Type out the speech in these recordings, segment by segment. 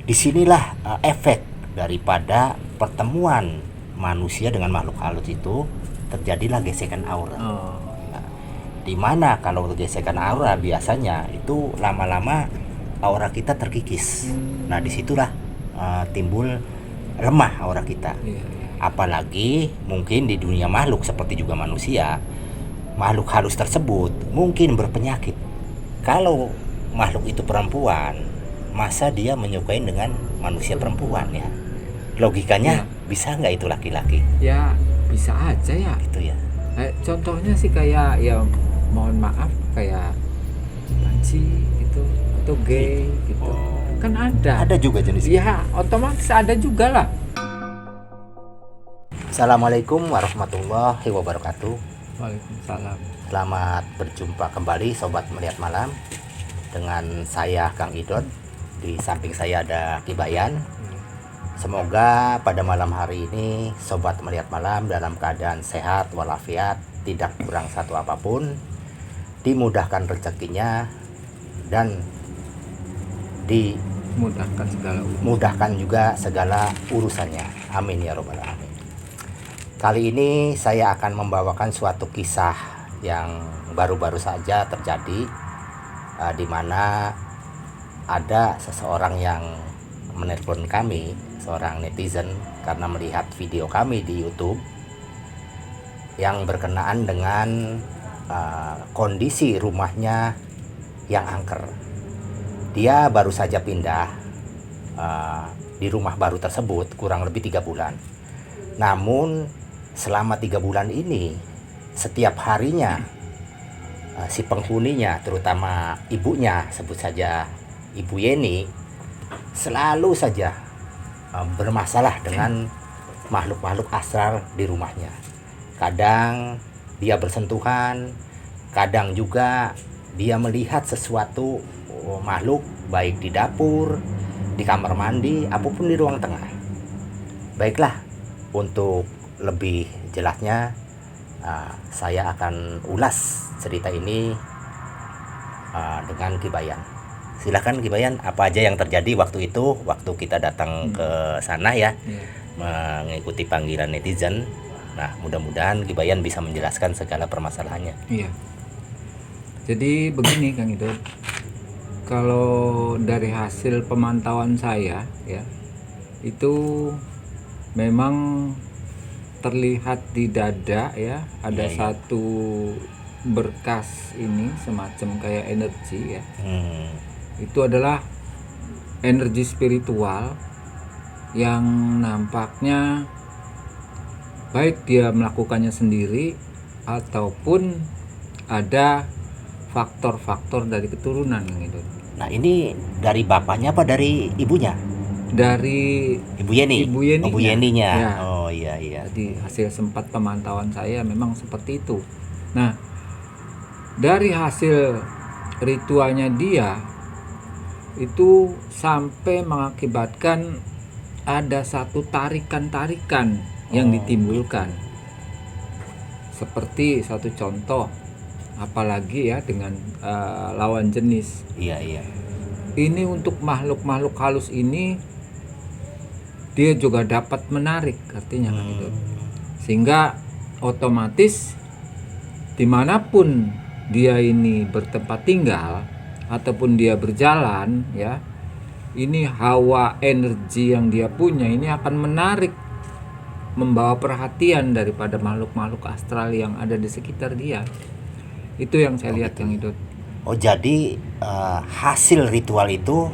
Disinilah efek daripada pertemuan manusia dengan makhluk halus itu terjadilah gesekan aura. Nah, di mana kalau gesekan aura biasanya itu lama-lama aura kita terkikis. Nah disitulah timbul lemah aura kita. Apalagi mungkin di dunia makhluk seperti juga manusia, makhluk halus tersebut mungkin berpenyakit. Kalau makhluk itu perempuan, masa dia menyukai dengan manusia perempuan ya? Logikanya bisa nggak itu laki-laki? Ya bisa aja ya. Gitu ya. Contohnya sih kayak ya mohon maaf kayak banci gitu atau gay gitu. Kan ada. Ada juga jenis. Ya otomatis ada juga lah. Assalamualaikum warahmatullahi wabarakatuh. Waalaikumsalam. Selamat berjumpa kembali Sobat Melihat Malam dengan saya Kang Idot. Di samping saya ada Ki Bayan. Semoga pada malam hari ini Sobat Melihat Malam dalam keadaan sehat walafiat, tidak kurang satu apapun, dimudahkan rezekinya dan dimudahkan juga segala urusannya. Amin ya robbal alamin. Kali ini saya akan membawakan suatu kisah yang baru-baru saja terjadi, di mana ada seseorang yang menelpon kami, seorang netizen, karena melihat video kami di YouTube yang berkenaan dengan kondisi rumahnya yang angker. Dia baru saja pindah di rumah baru tersebut kurang lebih 3 bulan. Namun selama 3 bulan ini setiap harinya si penghuninya, terutama ibunya, sebut saja Ibu Yeni, selalu saja bermasalah dengan makhluk-makhluk astral di rumahnya. Kadang dia bersentuhan, kadang juga dia melihat sesuatu makhluk baik di dapur, di kamar mandi, apapun di ruang tengah. Baiklah, untuk lebih jelasnya saya akan ulas cerita ini dengan Ki Bayan. Silakan Ki Bayan, apa aja yang terjadi waktu itu, waktu kita datang ke sana ya, mengikuti panggilan netizen. Nah, mudah-mudahan Ki Bayan bisa menjelaskan segala permasalahannya. Iya. Jadi begini Kang Idot, kalau dari hasil pemantauan saya ya, itu memang terlihat di dada ya, ada satu berkas ini semacam kayak energi ya. Itu adalah energi spiritual yang nampaknya baik dia melakukannya sendiri ataupun ada faktor-faktor dari keturunan gitu. Nah, ini dari bapaknya apa dari ibunya? Dari Ibu Yeni. Ibu Yeninya. Ibu Yeninya. Ya. Oh iya. Jadi hasil sempat pemantauan saya memang seperti itu. Nah, dari hasil ritualnya dia itu sampai mengakibatkan ada satu tarikan-tarikan yang ditimbulkan. Seperti satu contoh, apalagi ya dengan lawan jenis. Iya. Ini untuk makhluk-makhluk halus ini dia juga dapat menarik, artinya kan itu. Sehingga otomatis dimanapun dia ini bertempat tinggal ataupun dia berjalan ya, ini hawa energi yang dia punya ini akan menarik, membawa perhatian daripada makhluk-makhluk astral yang ada di sekitar dia. Itu yang saya lihat yang itu. Oh, jadi hasil ritual itu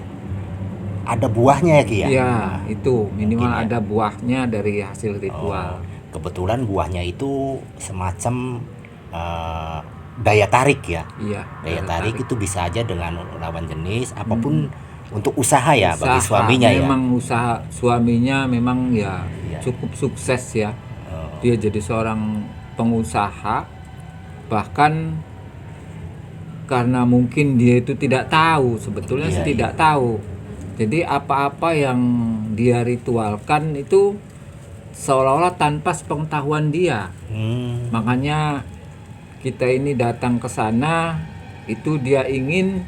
ada buahnya ya Ki ya? Ya, itu minimal ya. ada buahnya dari hasil ritual. Kebetulan buahnya itu semacam daya tarik ya. Iya. Daya tarik itu bisa aja dengan lawan jenis apapun untuk usaha ya, bagi suaminya ya. Memang usaha suaminya memang ya cukup sukses ya. Dia jadi seorang pengusaha, bahkan karena mungkin dia itu tidak tahu, sebetulnya sih tidak tahu. Jadi apa-apa yang dia ritualkan itu seolah-olah tanpa sepengetahuan dia. Makanya kita ini datang ke sana itu dia ingin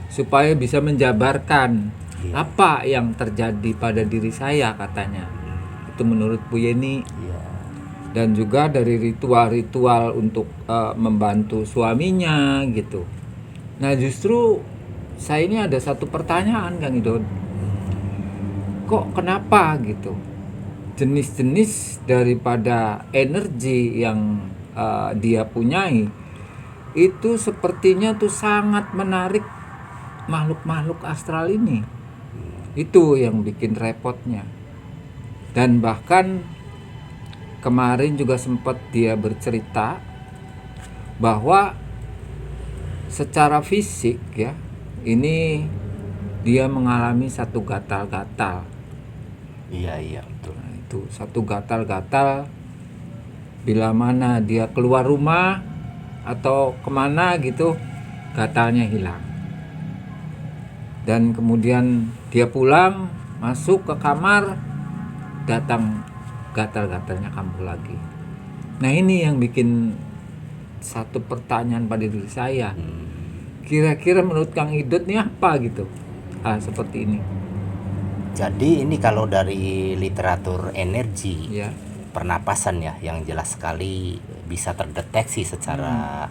supaya bisa menjabarkan Iya. Apa yang terjadi pada diri saya katanya. Itu menurut Bu Yeni. Iya. Dan juga dari ritual-ritual untuk membantu suaminya gitu. Nah justru saya ini ada satu pertanyaan Kang Idon. Kok kenapa gitu? Jenis-jenis daripada energi yang dia punyai itu sepertinya tuh sangat menarik makhluk-makhluk astral ini. Itu yang bikin repotnya. Dan bahkan kemarin juga sempat dia bercerita bahwa secara fisik ya, ini dia mengalami satu gatal-gatal. Iya, betul. Nah, itu satu gatal-gatal bila mana dia keluar rumah atau kemana gitu, gatalnya hilang. Dan kemudian dia pulang, masuk ke kamar, datang gatal-gatalnya kambuh lagi. Nah ini yang bikin satu pertanyaan pada diri saya. Kira-kira menurut Kang Idut nih apa gitu? Seperti ini. Jadi ini kalau dari literatur energi Ya. pernapasan ya, yang jelas sekali bisa terdeteksi secara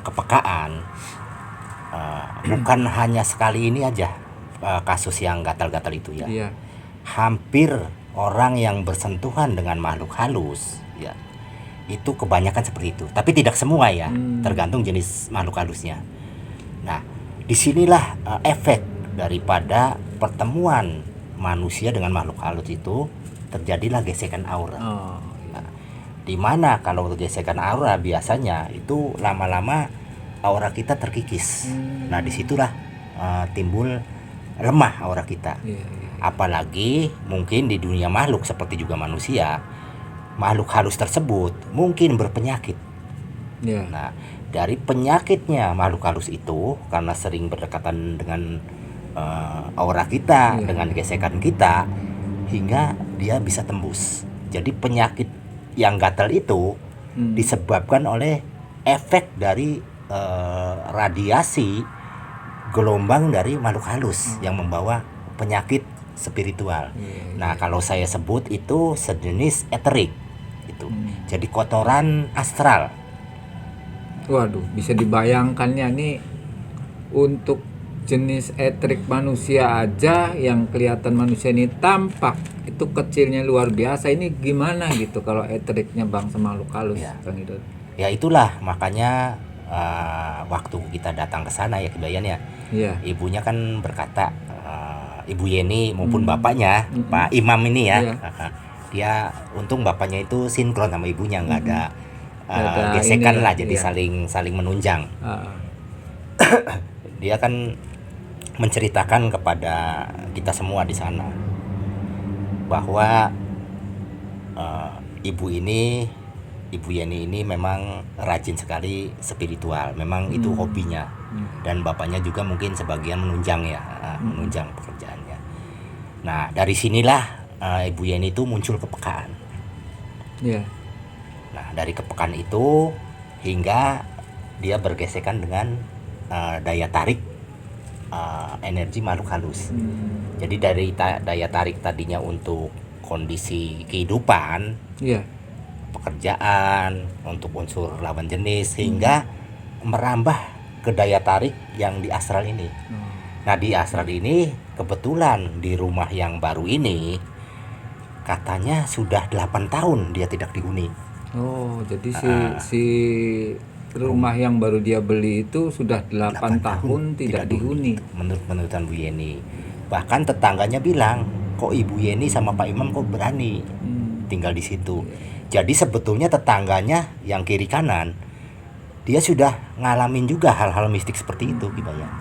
kepekaan. Bukan hanya sekali ini aja kasus yang gatal-gatal itu ya. Iya. Hampir orang yang bersentuhan dengan makhluk halus ya, itu kebanyakan seperti itu. Tapi tidak semua ya, tergantung jenis makhluk halusnya. Nah, disinilah efek daripada pertemuan manusia dengan makhluk halus itu, terjadilah gesekan aura. Oh, Nah, di mana kalau gesekan aura biasanya itu lama-lama aura kita terkikis. Nah, disitulah timbul lemah aura kita. iya. Apalagi mungkin di dunia makhluk seperti juga manusia, makhluk halus tersebut mungkin berpenyakit. Iya. Nah, dari penyakitnya makhluk halus itu, karena sering berdekatan dengan aura kita, Iya. dengan gesekan kita, hingga dia bisa tembus. Jadi penyakit yang gatal itu disebabkan oleh efek dari radiasi gelombang dari makhluk halus yang membawa penyakit spiritual. Iya, Nah, kalau saya sebut itu sejenis eterik itu. Jadi kotoran astral. Waduh, bisa dibayangkannya nih, untuk jenis etrik manusia aja yang kelihatan manusia ini tampak itu kecilnya luar biasa. Ini gimana gitu kalau etriknya bangsa makhluk halus, Ya. Kang Idut? Ya itulah makanya waktu kita datang ke sana ya Kibayan ya. Iya. Ibunya kan berkata, Ibu Yeni maupun bapaknya, Pak Imam ini ya. Iya. Dia untung bapaknya itu sinkron sama ibunya, nggak ada Nggak ada gesekan ini ya, lah, jadi iya. saling menunjang. Ah, Dia kan menceritakan kepada kita semua di sana bahwa Ibu Yeni ini memang rajin sekali spiritual, memang itu hobinya. Dan bapaknya juga mungkin sebagian menunjang ya, menunjang pekerjaannya. Nah, dari sinilah Ibu Yeni itu muncul kepekaan. iya. Nah, dari kepekaan itu hingga dia bergesekan dengan daya tarik energi makhluk halus. Jadi dari daya tarik tadinya untuk kondisi kehidupan, Iya. pekerjaan, untuk unsur lawan jenis, hingga merambah ke daya tarik yang di astral ini. Nah, di astral ini kebetulan di rumah yang baru ini katanya sudah 8 tahun dia tidak dihuni. Oh, jadi si rumah yang baru dia beli itu sudah 8 tahun tidak dihuni. Menurut penuturan Bu Yeni. Bahkan tetangganya bilang, kok Ibu Yeni sama Pak Imam kok berani tinggal di situ. Jadi sebetulnya tetangganya yang kiri kanan, dia sudah ngalamin juga hal-hal mistik seperti itu, Kibayan.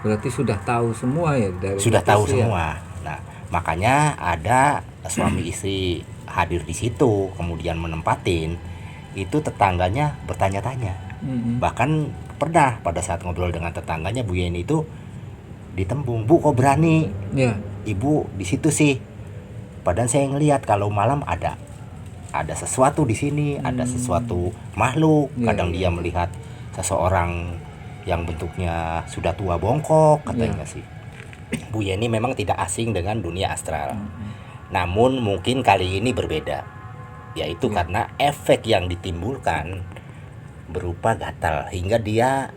Berarti sudah tahu semua ya dari Sudah itu tahu sih ya? semua. Nah, makanya ada suami istri hadir di situ, kemudian menempatin, itu tetangganya bertanya-tanya. Bahkan pernah pada saat ngobrol dengan tetangganya, Bu Yeni itu ditembung, Bu kok berani Iya. Ibu di situ sih? Padahal saya ngelihat kalau malam ada sesuatu di sini, ada sesuatu makhluk. Iya, Kadang dia melihat seseorang yang bentuknya sudah tua bongkok, katanya sih. Bu Yeni memang tidak asing dengan dunia astral. Namun mungkin kali ini berbeda, yaitu karena efek yang ditimbulkan berupa gatal hingga dia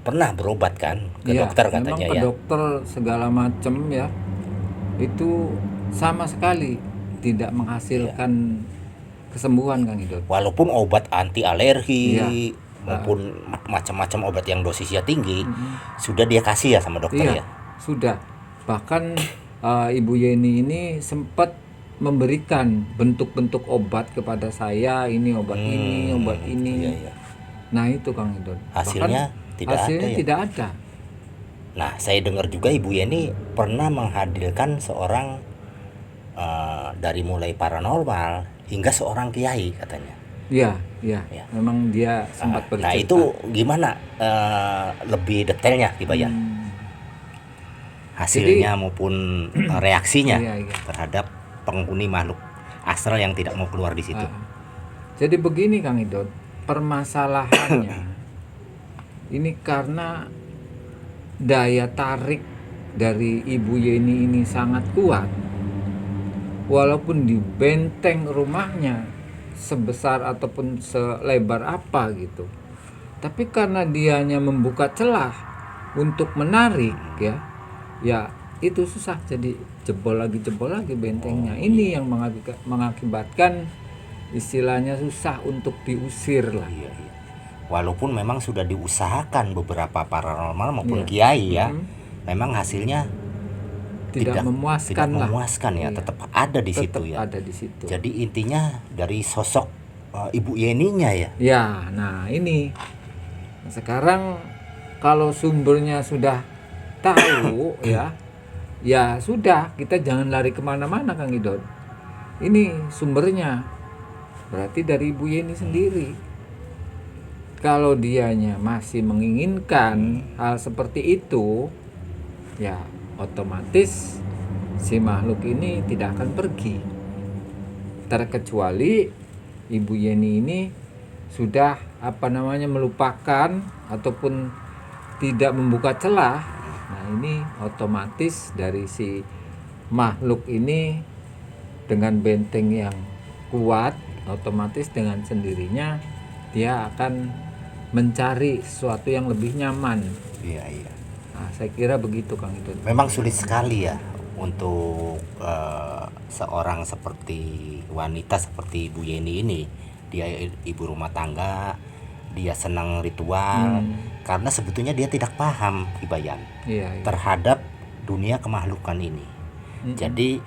pernah berobat kan ke Iya, dokter memang katanya ke ya. dokter segala macam ya, itu sama sekali tidak menghasilkan kesembuhan Kang Idot. Walaupun obat anti alergi Iya. maupun macam-macam obat yang dosisnya tinggi sudah dia kasih ya sama dokter Iya, ya. sudah. Bahkan Ibu Yeni ini sempat memberikan bentuk-bentuk obat kepada saya, ini obat ini, obat ini. Iya, iya. Nah itu Kang Idot. Hasilnya tidak hasilnya ada ya? tidak ada. Nah, saya dengar juga Ibu Yeni pernah menghadirkan seorang dari mulai paranormal hingga seorang kiai katanya. Iya, iya. Ya. Memang dia sempat bercerita. Nah, itu gimana lebih detailnya Kibayan? Hasilnya maupun reaksinya Iya, iya. terhadap penghuni makhluk astral yang tidak mau keluar di situ. Jadi begini Kang Idot, permasalahannya ini karena daya tarik dari Ibu Yeni ini sangat kuat. Walaupun di benteng rumahnya sebesar ataupun selebar apa gitu, tapi karena dianya membuka celah untuk menarik ya itu susah, jadi jebol lagi bentengnya. Ini yang mengakibatkan istilahnya susah untuk diusir lah. Iya, iya. Walaupun memang sudah diusahakan beberapa paranormal maupun kiai ya, memang hasilnya tidak memuaskan ya, Iya. tetap ada di situ ya. Ada di situ. Jadi intinya dari sosok Ibu Yeninya ya. Ya, nah ini sekarang kalau sumbernya sudah tahu ya sudah, kita jangan lari kemana-mana Kang Idot. Ini sumbernya berarti dari Ibu Yeni sendiri. Kalau dianya masih menginginkan hal seperti itu, ya otomatis si makhluk ini tidak akan pergi. Terkecuali Ibu Yeni ini sudah melupakan ataupun tidak membuka celah. Nah, ini otomatis dari si makhluk ini dengan benteng yang kuat, otomatis dengan sendirinya dia akan mencari sesuatu yang lebih nyaman. Iya, iya. Nah, saya kira begitu Kang Idot. Memang sulit sekali ya untuk seorang seperti wanita seperti Bu Yeni ini. Dia ibu rumah tangga, dia senang ritual karena sebetulnya dia tidak paham Kibayan terhadap dunia kemahlukan ini. Jadi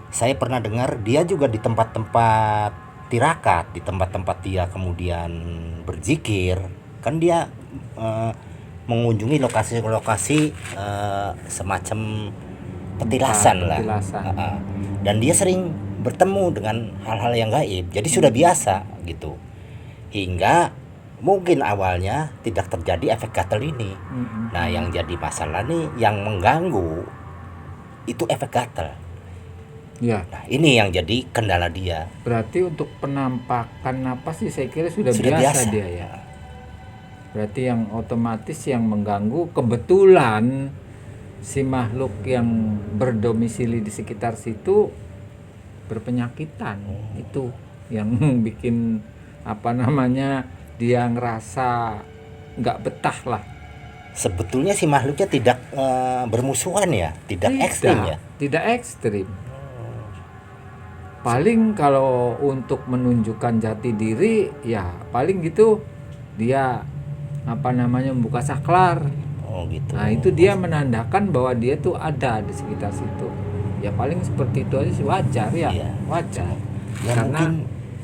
saya pernah dengar dia juga di tempat-tempat tirakat, di tempat-tempat dia kemudian berzikir, kan dia mengunjungi lokasi-lokasi semacam petilasan lah. Dan dia sering bertemu dengan hal-hal yang gaib. Jadi sudah biasa gitu. Hingga mungkin awalnya tidak terjadi efek gatal ini. Nah, yang jadi masalah nih yang mengganggu itu efek gatal. Ya. Nah, ini yang jadi kendala dia. Berarti untuk penampakan napas sih saya kira sudah biasa dia ya. Berarti yang otomatis yang mengganggu kebetulan si makhluk yang berdomisili di sekitar situ berpenyakitan. Itu yang bikin dia ngerasa nggak betah lah. Sebetulnya si makhluknya tidak bermusuhan ya, tidak ekstrim ya. Tidak ekstrim. Paling kalau untuk menunjukkan jati diri ya paling gitu dia membuka saklar. Oh gitu. Nah, itu dia menandakan bahwa dia tuh ada di sekitar situ. Ya paling seperti itu aja sih, wajar ya. Iya. Wajar. Ya, karena mungkin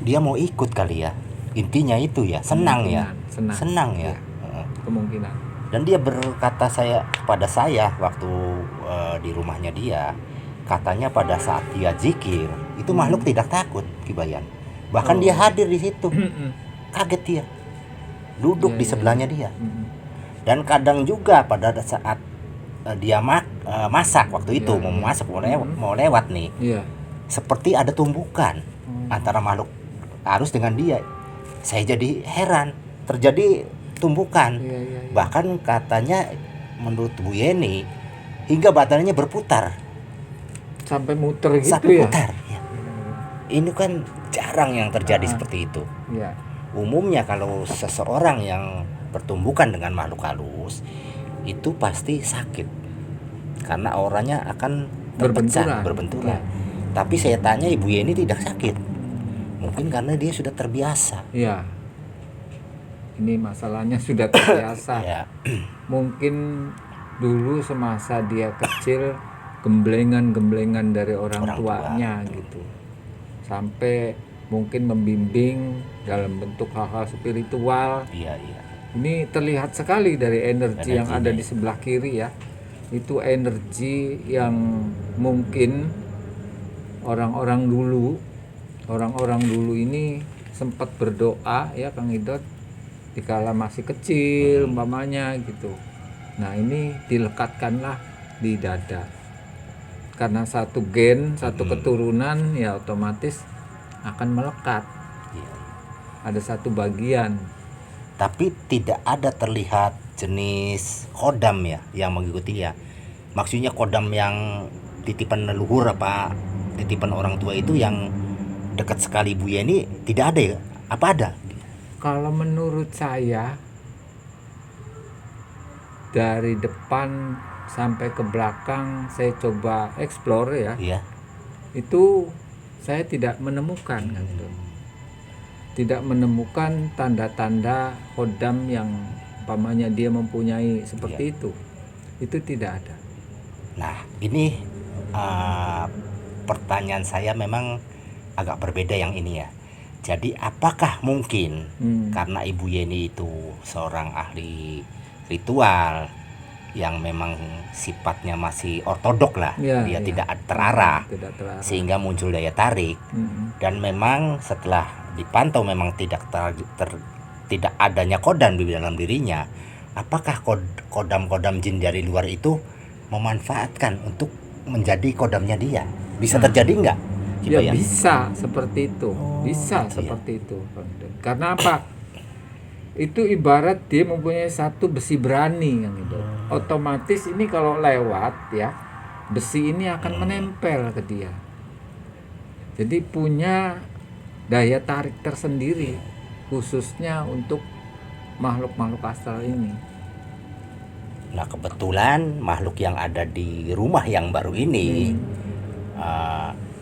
dia mau ikut kali ya. Intinya itu ya, senang ya. Senang ya. Kemungkinan. Dan dia berkata kepada saya waktu di rumahnya dia, katanya pada saat dia zikir itu makhluk tidak takut Kibayan. Bahkan dia hadir di situ. Kaget dia. Duduk di sebelahnya dia. Dan kadang juga pada saat dia masak waktu itu mau masak mau lewat nih. Seperti ada tumbukan antara makhluk arus dengan dia. Saya jadi heran, terjadi tumbukan. Bahkan katanya menurut Bu Yeni hingga badannya berputar Sampai muter gitu sampai ya. putar. Ya. Ini kan jarang yang terjadi seperti itu. Iya. Umumnya kalau seseorang yang bertumbukan dengan makhluk halus itu pasti sakit karena auranya akan terpecah, berbenturan. Ya. Tapi saya tanya Ibu Yeni tidak sakit. Mungkin karena dia sudah terbiasa. Iya. Ini masalahnya sudah terbiasa. Ya. Mungkin dulu semasa dia kecil gemblengan dari orang tuanya gitu. Sampai mungkin membimbing dalam bentuk hal-hal spiritual. Iya, iya. Ini terlihat sekali dari energi yang ada di sebelah kiri ya. Itu energi yang mungkin orang-orang dulu ini sempat berdoa ya Kang Idot dikala masih kecil umpamanya gitu. Nah, ini dilekatkanlah di dada. Karena satu gen, satu keturunan ya otomatis akan melekat. Iya. Ada satu bagian. Tapi tidak ada terlihat jenis kodam ya yang mengikuti ya. Maksudnya kodam yang titipan leluhur apa titipan orang tua itu yang dekat sekali Bu Yeni tidak ada ya? Apa ada? Kalau menurut saya dari depan sampai ke belakang saya coba explore ya. Iya. Itu saya tidak menemukan kan gitu. Tidak menemukan tanda-tanda kodam yang umpamanya dia mempunyai seperti itu tidak ada. Nah, ini pertanyaan saya memang agak berbeda yang ini ya. Jadi apakah mungkin karena Ibu Yeni itu seorang ahli ritual yang memang sifatnya masih ortodok lah, dia tidak terarah, sehingga muncul daya tarik. Dan memang setelah dipantau memang tidak adanya kodam di dalam dirinya. Apakah kodam-kodam jin dari luar itu memanfaatkan untuk menjadi kodamnya dia? Bisa terjadi nggak? Ya bisa seperti itu, seperti itu. Karena apa? Itu ibarat dia mempunyai satu besi berani yang itu. Otomatis ini kalau lewat ya, besi ini akan menempel ke dia. Jadi punya daya tarik tersendiri khususnya untuk makhluk-makhluk astral ini. Nah, kebetulan makhluk yang ada di rumah yang baru ini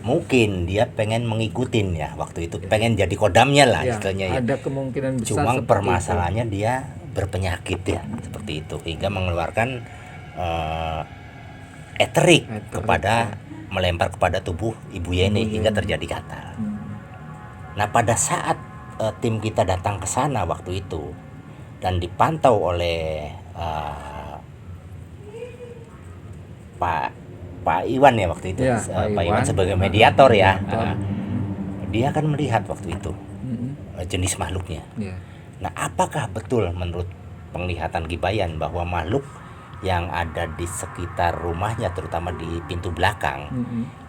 mungkin dia pengen mengikutin ya waktu itu, pengen jadi kodamnya lah istilahnya ya. Ada kemungkinan besar. Cuma permasalahannya dia berpenyakit ya seperti itu hingga mengeluarkan eterik kepada melempar kepada tubuh Ibu Yeni hingga terjadi gatal. Nah, pada saat tim kita datang ke sana waktu itu dan dipantau oleh Pak Iwan ya waktu itu, Pak Iwan sebagai mediator ya. Dia akan melihat waktu itu jenis makhluknya. Nah, apakah betul menurut penglihatan Gibayan bahwa makhluk yang ada di sekitar rumahnya terutama di pintu belakang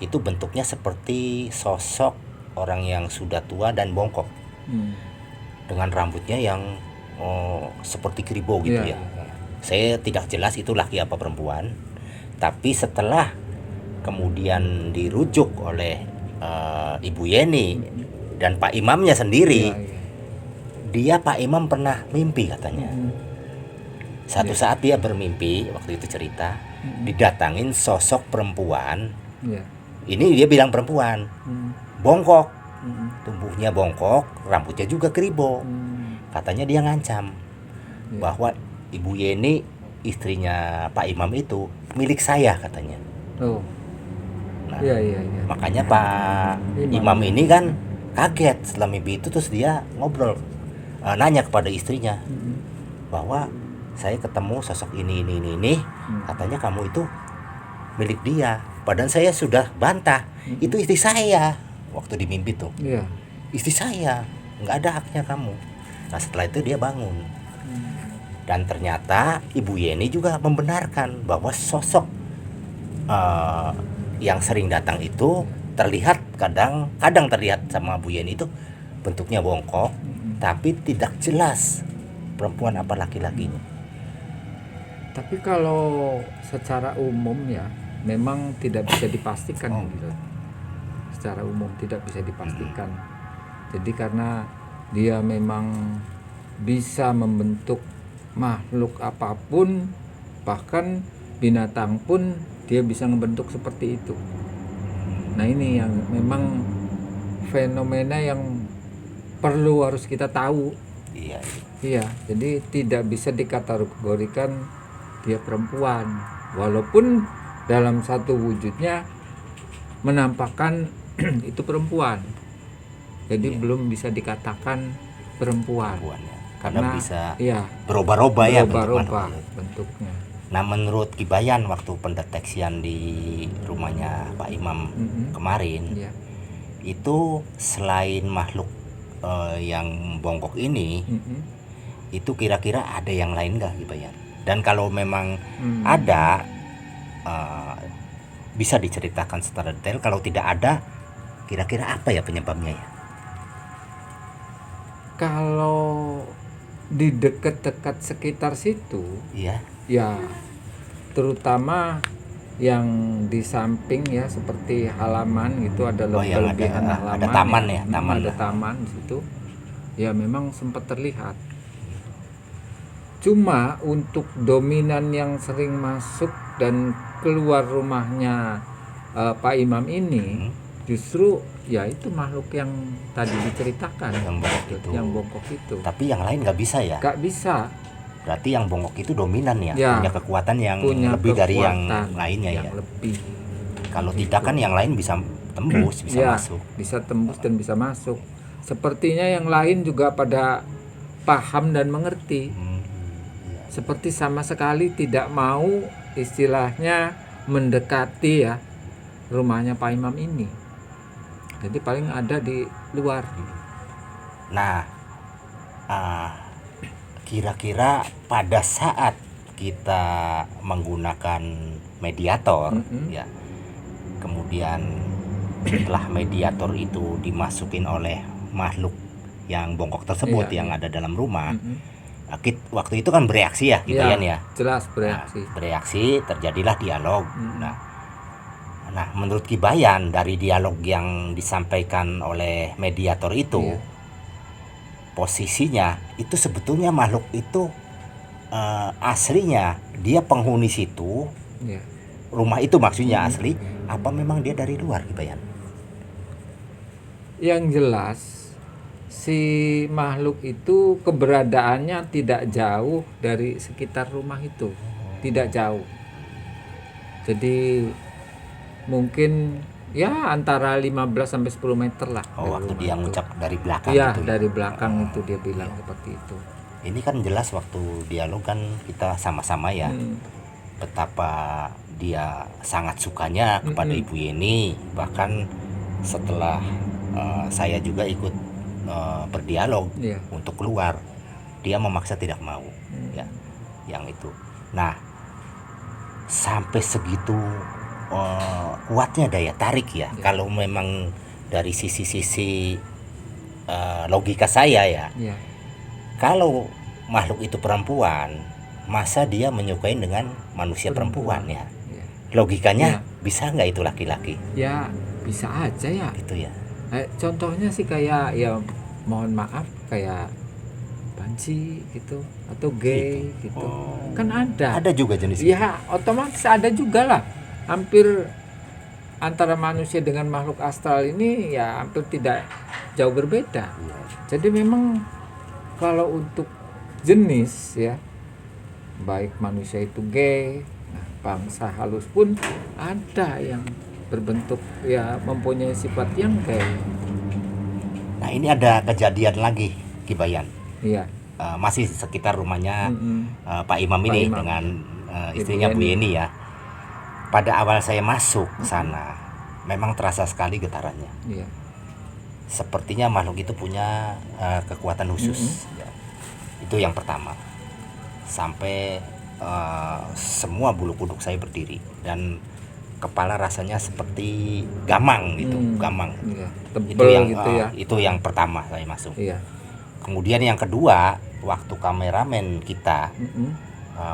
itu bentuknya seperti sosok orang yang sudah tua dan bongkok dengan rambutnya yang seperti keribo gitu ya. Saya tidak jelas itu laki apa perempuan, tapi setelah kemudian dirujuk oleh Ibu Yeni dan Pak Imamnya sendiri, dia Pak Imam pernah mimpi katanya. Satu saat dia bermimpi waktu itu cerita didatangin sosok perempuan. Ini dia bilang perempuan, bongkok, tubuhnya bongkok, rambutnya juga keribo. Katanya dia ngancam bahwa Ibu Yeni istrinya Pak Imam itu milik saya katanya. Nah, makanya Pak Imam ini kan kaget setelah mimpi itu, terus dia ngobrol, nanya kepada istrinya bahwa saya ketemu sosok ini, katanya kamu itu milik dia. Padahal saya sudah bantah, itu istri saya waktu di mimpi tuh. Istri saya, nggak ada haknya kamu. Nah, setelah itu dia bangun. Dan ternyata Ibu Yeni juga membenarkan bahwa sosok yang sering datang itu terlihat kadang terlihat sama Bu Yeni itu bentuknya bongkok, tapi tidak jelas perempuan apa laki-lakinya. Tapi kalau secara umum ya memang tidak bisa dipastikan gitu. Secara umum tidak bisa dipastikan. Jadi karena dia memang bisa membentuk makhluk apapun, bahkan binatang pun dia bisa membentuk seperti itu. Nah ini yang memang fenomena yang perlu harus kita tahu. Iya. Iya, jadi tidak bisa dikategorikan dia perempuan, walaupun dalam satu wujudnya menampakkan itu perempuan. Jadi belum bisa dikatakan perempuan. Ya. Karena bisa iya, berubah-ubah ya berubah-ubah bentuknya. Nah, menurut Kibayan waktu pendeteksian di rumahnya Pak Imam kemarin, Iya. itu selain makhluk yang bongkok ini, itu kira-kira ada yang lain nggak Kibayan? Dan kalau memang ada, bisa diceritakan secara detail. Kalau tidak ada, kira-kira apa ya penyebabnya ya? Kalau di dekat-dekat sekitar situ, Iya. ya terutama yang di samping ya seperti halaman gitu ada yang kelebihan halaman, ada taman ya, taman ada lah. taman di situ. Ya memang sempat terlihat. Cuma untuk dominan yang sering masuk dan keluar rumahnya Pak Imam ini justru ya itu makhluk yang tadi diceritakan, yang bongkok itu. Tapi yang lain nggak bisa ya? Nggak bisa. Berarti yang bongkok itu dominan ya, Ya, punya kekuatan yang punya lebih dari yang kekuatan lainnya yang ya. lebih. Kalau tidak kan yang lain bisa tembus, bisa Ya, masuk. bisa tembus dan bisa masuk. Sepertinya yang lain juga pada paham dan mengerti. Seperti sama sekali tidak mau istilahnya mendekati ya rumahnya Pak Imam ini. Jadi paling ada di luar. Nah, kira-kira pada saat kita menggunakan mediator, ya, kemudian setelah mediator itu dimasukin oleh makhluk yang bongkok tersebut yang ada dalam rumah, waktu itu kan bereaksi ya, Kibayan ya. Jelas bereaksi. Nah, bereaksi, terjadilah dialog. Nah, menurut Kibayan dari dialog yang disampaikan oleh mediator itu, posisinya itu sebetulnya makhluk itu aslinya dia penghuni situ, rumah itu maksudnya asli, apa memang dia dari luar, Kibayan? Yang jelas si makhluk itu keberadaannya tidak jauh dari sekitar rumah itu, tidak jauh. Jadi mungkin ya antara 15 sampai 10 meter lah. Waktu dia ngucap dari belakang iya, itu. Dari belakang itu dia bilang seperti itu. Ini kan jelas waktu dialog kan kita sama-sama ya. Betapa dia sangat sukanya kepada Ibu Yeni, bahkan setelah saya juga ikut berdialog untuk keluar, dia memaksa tidak mau, ya, yang itu. Nah, sampai segitu kuatnya daya tarik ya. Kalau memang dari sisi logika saya ya, kalau makhluk itu perempuan, masa dia menyukai dengan manusia perempuan ya? Logikanya bisa nggak itu laki-laki? Ya bisa aja ya. Gitu ya. Contohnya sih kayak ya mohon maaf kayak banci gitu atau gay gitu. Kan ada. Ada juga jenis. Ya otomatis ada juga lah. Hampir antara manusia dengan makhluk astral ini ya hampir tidak jauh berbeda. Jadi memang kalau untuk jenis ya, baik manusia itu gay, bangsa halus pun ada yang berbentuk ya mempunyai sifat yang gay. Nah ini ada kejadian lagi, Kibayan. Iya. Masih sekitar rumahnya Pak Imam ini dengan istrinya Bu Yeni ya. Pada awal saya masuk ke sana, memang terasa sekali getarannya. Iya. Sepertinya makhluk itu punya kekuatan khusus. Ya. Itu yang pertama. Sampai semua bulu kuduk saya berdiri dan kepala rasanya seperti gamang gitu, gamang. Iya. Itu yang gitu ya. Itu yang pertama saya masuk. Iya. Kemudian yang kedua, waktu kameramen kita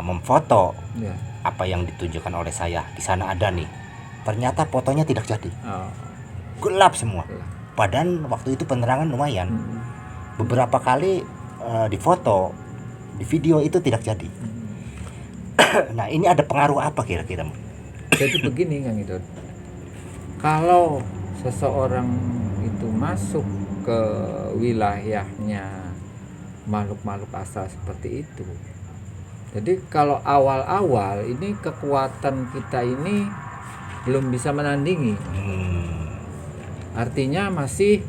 memfoto Ya. apa yang ditunjukkan oleh saya. Di sana ada nih, ternyata fotonya tidak jadi, Oh. gelap semua. Gelap. Padahal waktu itu penerangan lumayan. Mm-mm. Beberapa kali difoto, di video itu tidak jadi. Nah, ini ada pengaruh apa kira-kira? Jadi begini Kang Idot, kalau seseorang itu masuk ke wilayahnya makhluk-makhluk asal seperti itu, jadi kalau awal-awal ini kekuatan kita ini belum bisa menandingi, artinya masih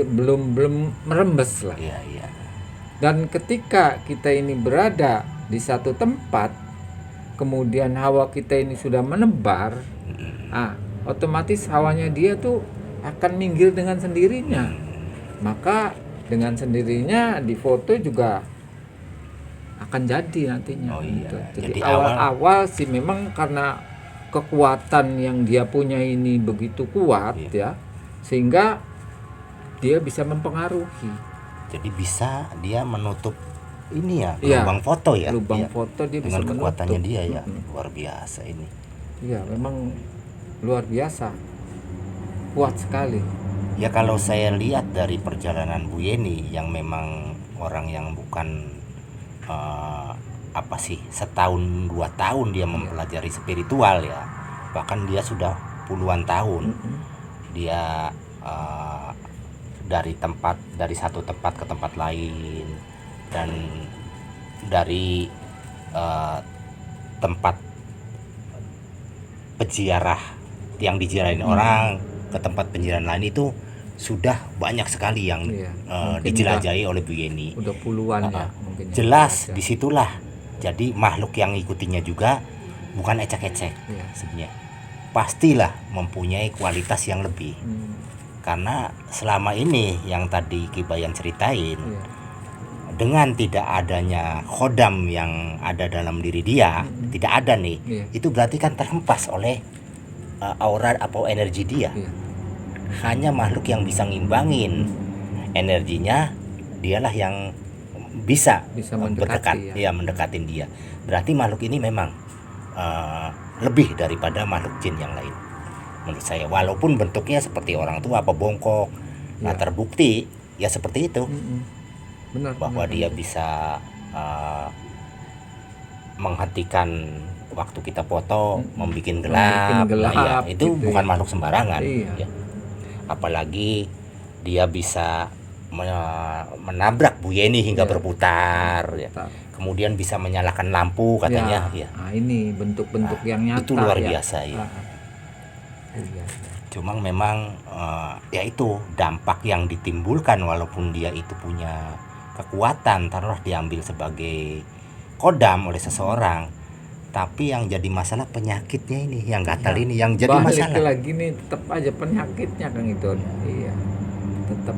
belum merembes lah. Iya, iya. Dan ketika kita ini berada di satu tempat, kemudian hawa kita ini sudah menebar, otomatis hawanya dia tuh akan minggir dengan sendirinya. Maka dengan sendirinya di foto juga akan jadi nantinya. Oh iya. Gitu. Jadi Jadi awal-awal sih memang karena kekuatan yang dia punya ini begitu kuat, ya, sehingga dia bisa mempengaruhi. Jadi bisa dia menutup ini ya, Iya, lubang foto ya. Lubang Iya. foto dia bisa Dengan kekuatannya menutup. dia ya, luar biasa ini. Iya, memang luar biasa, kuat sekali. Ya kalau saya lihat dari perjalanan Bu Yeni yang memang orang yang bukan setahun 2 tahun dia mempelajari spiritual ya, bahkan dia sudah puluhan tahun dia dari satu tempat ke tempat lain, dan dari tempat peziarah yang diziarahin orang ke tempat penziarahan lain itu sudah banyak sekali yang Mungkin dijelajahi oleh Bu Yeni. udah puluhan ya mungkin. Jelas disitulah jadi makhluk yang ngikutinya juga bukan ecek-ecek. Sebenarnya pastilah mempunyai kualitas yang lebih. Karena selama ini yang tadi Ki Bayan ceritain, dengan tidak adanya khodam yang ada dalam diri dia, tidak ada nih, itu berarti kan terhempas oleh aura atau energi dia. Hanya makhluk yang bisa ngimbangin energinya, dialah yang bisa mendekati, mendekatin dia. Berarti makhluk ini memang lebih daripada makhluk jin yang lain menurut saya, walaupun bentuknya seperti orang tua apa bongkok. Nah, terbukti ya seperti itu. Bahwa dia bisa menghentikan waktu kita foto, membuat gelap. Nah, ya, itu gitu bukan ya. makhluk sembarangan. Iya. Ya. Apalagi dia bisa menabrak Bu Yeni hingga berputar, ya. Kemudian bisa menyalakan lampu katanya. Ya. Nah, ini bentuk-bentuk yang nyata. Itu luar biasa ya. Iya. Cuma memang ya itu dampak yang ditimbulkan, walaupun dia itu punya kekuatan, taruhlah diambil sebagai kodam oleh seseorang, tapi yang jadi masalah penyakitnya ini, yang gatal ini yang jadi masalah. Lagi nih tetap aja penyakitnya Kang itu. Iya. Tetap.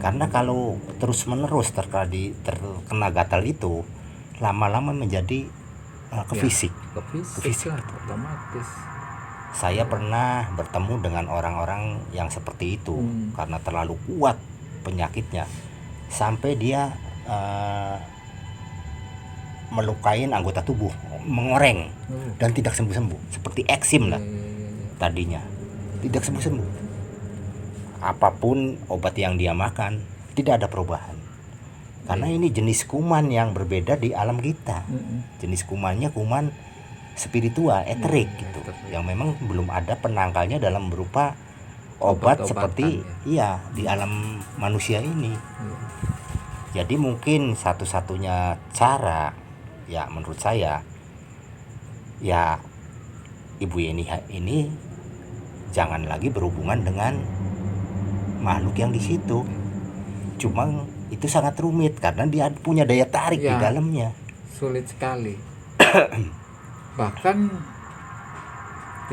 Karena kalau terus-menerus terkena gatal itu, lama-lama menjadi ke fisik. Ke fisik lah, otomatis. Saya pernah bertemu dengan orang-orang yang seperti itu karena terlalu kuat penyakitnya sampai dia melukain anggota tubuh, mengoreng dan tidak sembuh-sembuh, seperti eksim lah. Tadinya tidak sembuh-sembuh. Apapun obat yang dia makan tidak ada perubahan. Karena ini jenis kuman yang berbeda di alam kita. Jenis kumannya kuman spiritual, eterik gitu, yang memang belum ada penangkalnya dalam berupa obat seperti di alam manusia ini. Jadi mungkin satu-satunya cara ya menurut saya ya Ibu Yeni ini jangan lagi berhubungan dengan makhluk yang di situ. Cuma itu sangat rumit karena dia punya daya tarik di dalamnya. Sulit sekali. Bahkan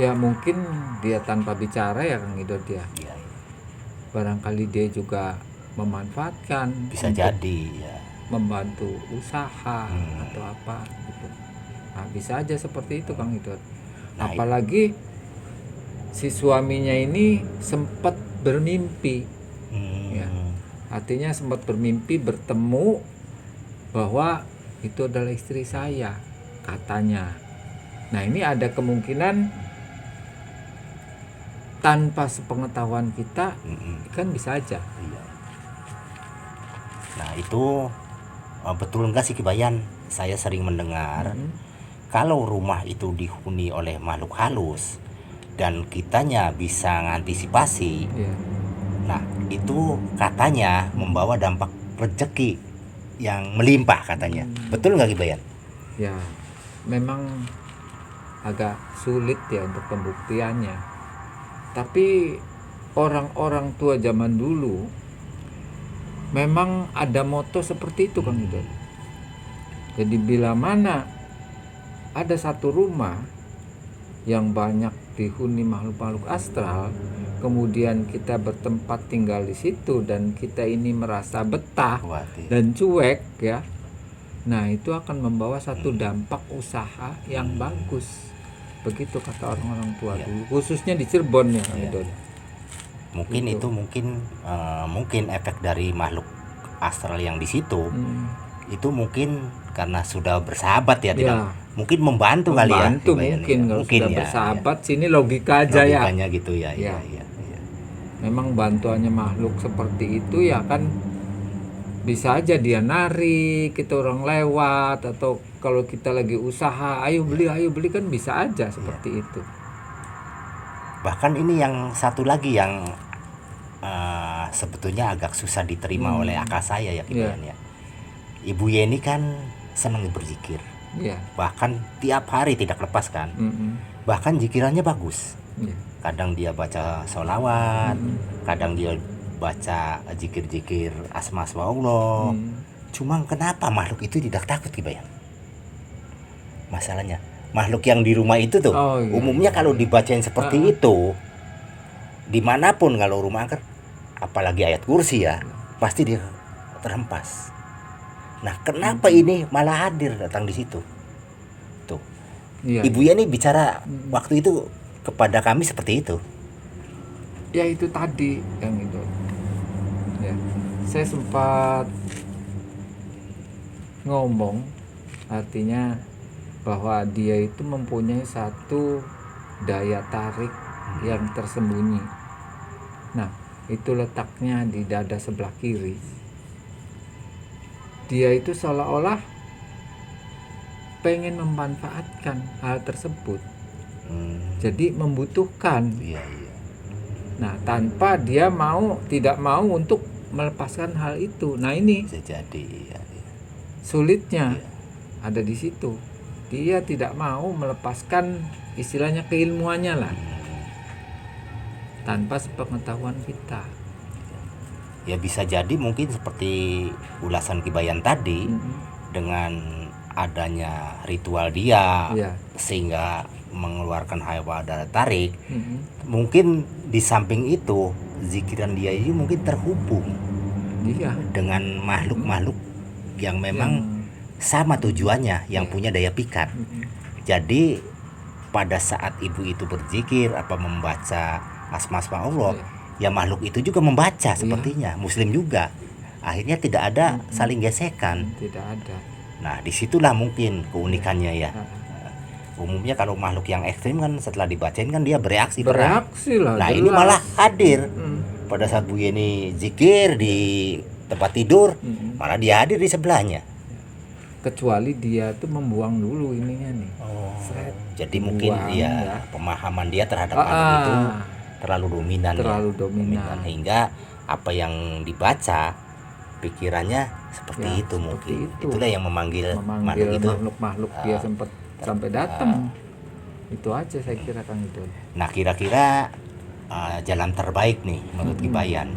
ya mungkin dia tanpa bicara ya Kang Idot ya. Barangkali dia juga memanfaatkan, bisa jadi ya, membantu usaha atau apa gitu. Nah, bisa aja seperti itu Kang Idot. Apalagi si suaminya ini sempat bermimpi. Ya. Artinya sempat bermimpi bertemu bahwa itu adalah istri saya, katanya. Nah, ini ada kemungkinan tanpa sepengetahuan kita kan bisa aja. Iya. Nah itu betul nggak sih Ki Bayan? Saya sering mendengar kalau rumah itu dihuni oleh makhluk halus dan kitanya bisa ngantisipasi. Iya. Nah itu katanya membawa dampak rezeki yang melimpah katanya. Betul nggak Ki Bayan? Ya, memang agak sulit ya untuk pembuktiannya. Tapi orang-orang tua zaman dulu memang ada moto seperti itu Kang Idul. Jadi bila mana ada satu rumah yang banyak dihuni makhluk-makhluk astral, kemudian kita bertempat tinggal di situ dan kita ini merasa betah dan cuek ya. Nah, itu akan membawa satu dampak usaha yang bagus. Begitu kata orang-orang tua dulu, khususnya di Cirebon ya Kang Idul. Mungkin itu mungkin efek dari makhluk astral yang di situ. Itu mungkin karena sudah bersahabat ya, tidak mungkin membantu kali ya. Membantu mungkin kalau sudah bersahabat, sini logika aja ya. Logikanya gitu ya. Iya. Memang bantuannya makhluk seperti itu ya kan, bisa aja dia narik kita orang lewat, atau kalau kita lagi usaha ayo beli kan bisa aja seperti itu. Bahkan ini yang satu lagi yang sebetulnya agak susah diterima oleh akal saya ya Ki Bayan ya. Ibu Yeni kan senang berzikir. Bahkan tiap hari tidak lepas kan. Bahkan zikirannya bagus. Kadang dia baca sholawat, kadang dia baca zikir-zikir asma-asma Allah. Cuma kenapa makhluk itu tidak takut Ki Bayan? Masalahnya makhluk yang di rumah itu tuh umumnya kalau dibacain seperti itu dimanapun, kalau rumah angker apalagi ayat kursi ya pasti dia terhempas. Nah kenapa ini malah hadir datang di situ tuh? Ibu Yeni bicara waktu itu kepada kami seperti itu. Ya itu tadi yang itu ya, saya sempat ngomong, artinya bahwa dia itu mempunyai satu daya tarik yang tersembunyi. Nah, itu letaknya di dada sebelah kiri. Dia itu seolah-olah pengen memanfaatkan hal tersebut. Jadi membutuhkan. Nah, tanpa dia tidak mau untuk melepaskan hal itu. Nah, ini sulitnya ada di situ. Dia tidak mau melepaskan istilahnya keilmuannya lah, tanpa sepengetahuan kita. Ya bisa jadi mungkin seperti ulasan Ki Bayan tadi, dengan adanya ritual dia sehingga mengeluarkan hawa daya tarik. Mungkin di samping itu zikiran dia ini mungkin terhubung dengan makhluk-makhluk yang memang sama tujuannya, yang punya daya pikat. Jadi pada saat ibu itu berzikir membaca asma-asma Allah, ya makhluk itu juga membaca sepertinya. Muslim juga. Akhirnya tidak ada saling gesekan. Tidak ada. Nah disitulah mungkin keunikannya ya. Umumnya kalau makhluk yang ekstrim kan setelah dibacain kan dia bereaksi lah. Nah jelas. Ini malah hadir pada saat Bu Yeni zikir di tempat tidur, malah dia hadir di sebelahnya. Kecuali dia tuh membuang dulu ininya nih. Jadi mungkin dia pemahaman dia terhadap makhluk itu terlalu dominan. Dominan hingga apa yang dibaca pikirannya seperti itu mungkin. Itulah yang memanggil makhluk dia sampai datang. Itu aja saya kira Kang itu. Nah kira-kira jalan terbaik nih menurut Ki Bayan,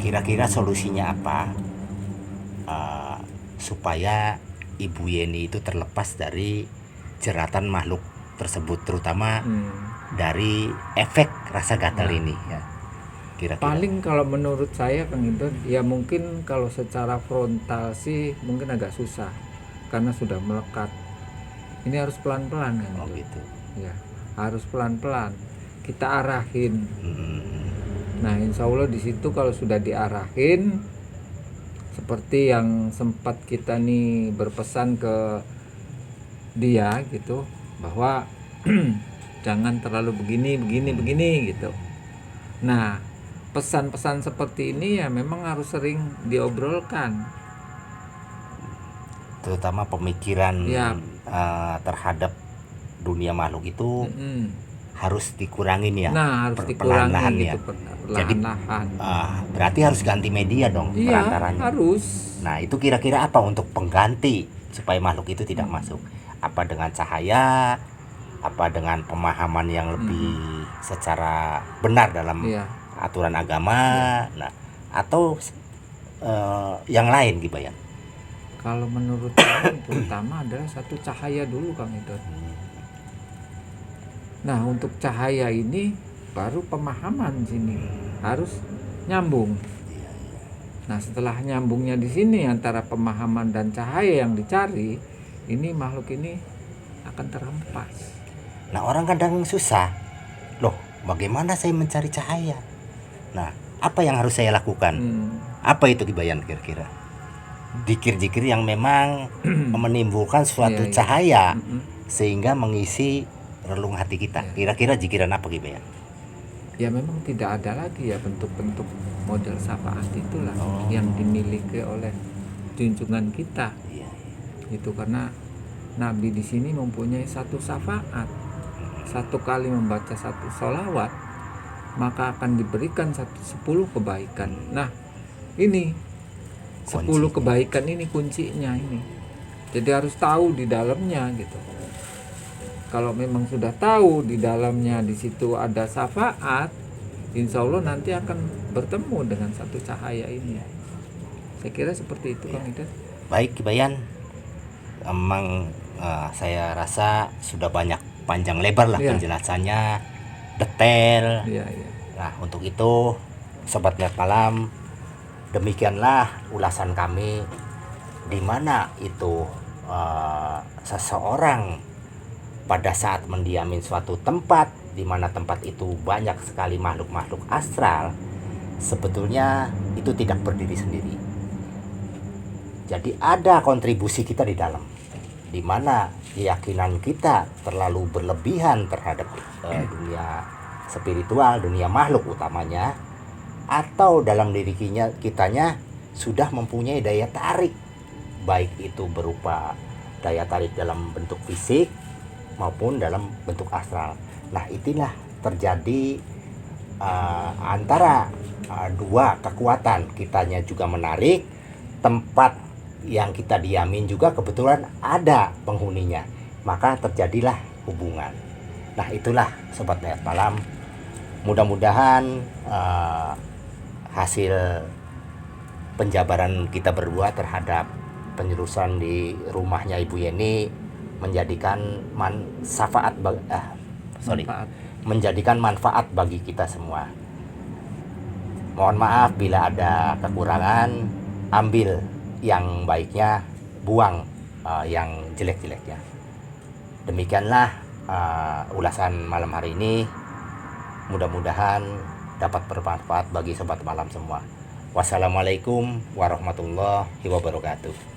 kira-kira solusinya apa supaya Ibu Yeni itu terlepas dari jeratan makhluk tersebut, terutama dari efek rasa gatal ini ya? Kira-kira. Paling kalau menurut saya Kang itu ya mungkin kalau secara frontal sih mungkin agak susah karena sudah melekat. Ini harus pelan-pelan kan? Gitu. Ya, harus pelan-pelan kita arahin. Nah, insya Allah di situ kalau sudah diarahin, seperti yang sempat kita nih berpesan ke dia gitu, bahwa jangan terlalu begini gitu. Nah, pesan-pesan seperti ini ya memang harus sering diobrolkan. Terutama pemikiran Ya. terhadap dunia makhluk itu Mm-mm. harus dikurangin ya. Nah, harus perlahan-lahan dikurangi ya. gitu perlahan-lahan. Berarti harus ganti media dong Iya, perantaranya. harus. Nah, itu kira-kira apa untuk pengganti supaya makhluk itu tidak masuk? Apa dengan cahaya? Apa dengan pemahaman yang lebih secara benar dalam Iya. aturan agama? Nah, atau yang lain gitu ya? Kalau menurut saya terutama adalah satu cahaya dulu, Kang Idot. Nah, untuk cahaya ini baru pemahaman sini harus nyambung. Nah, setelah nyambungnya di sini antara pemahaman dan cahaya yang dicari, ini makhluk ini akan terhempas. Nah, orang kadang susah. Loh, bagaimana saya mencari cahaya? Nah, apa yang harus saya lakukan? Apa itu Kibayan kira-kira? Zikir-zikir yang memang menimbulkan suatu Iya, iya. cahaya sehingga mengisi relung hati kita. Kira-kira zikiran apa Kibayan? Ya memang tidak ada lagi ya bentuk-bentuk model syafaat itulah yang dimiliki oleh junjungan kita. Itu karena Nabi di sini mempunyai satu syafaat. Satu kali membaca satu sholawat, maka akan diberikan 10 kebaikan. Nah, ini 10 kebaikan ini kuncinya ini. Jadi harus tahu di dalamnya gitu. Kalau memang sudah tahu di dalamnya di situ ada syafaat, insya Allah nanti akan bertemu dengan satu cahaya ini. Saya kira seperti itu, Kang Idot. Baik Kibayan, emang saya rasa sudah banyak panjang lebar lah penjelasannya, detail. Nah, untuk itu Sobat Net Malam, demikianlah ulasan kami di mana itu seseorang pada saat mendiami suatu tempat di mana tempat itu banyak sekali makhluk-makhluk astral, sebetulnya itu tidak berdiri sendiri. Jadi ada kontribusi kita di dalam, di mana keyakinan kita terlalu berlebihan terhadap dunia spiritual, dunia makhluk utamanya, atau dalam diri kitanya sudah mempunyai daya tarik, baik itu berupa daya tarik dalam bentuk fisik maupun dalam bentuk astral. Nah, itulah terjadi antara dua kekuatan. Kitanya juga menarik, tempat yang kita diamin juga kebetulan ada penghuninya, maka terjadilah hubungan. Nah, itulah Sobat Net Malam, mudah-mudahan hasil penjabaran kita berdua terhadap penyelusuran di rumahnya Ibu Yeni menjadikan menjadikan manfaat bagi kita semua. Mohon maaf bila ada kekurangan, ambil yang baiknya, buang yang jelek-jeleknya. Demikianlah ulasan malam hari ini. Mudah-mudahan dapat bermanfaat bagi sobat malam semua. Wassalamualaikum warahmatullahi wabarakatuh.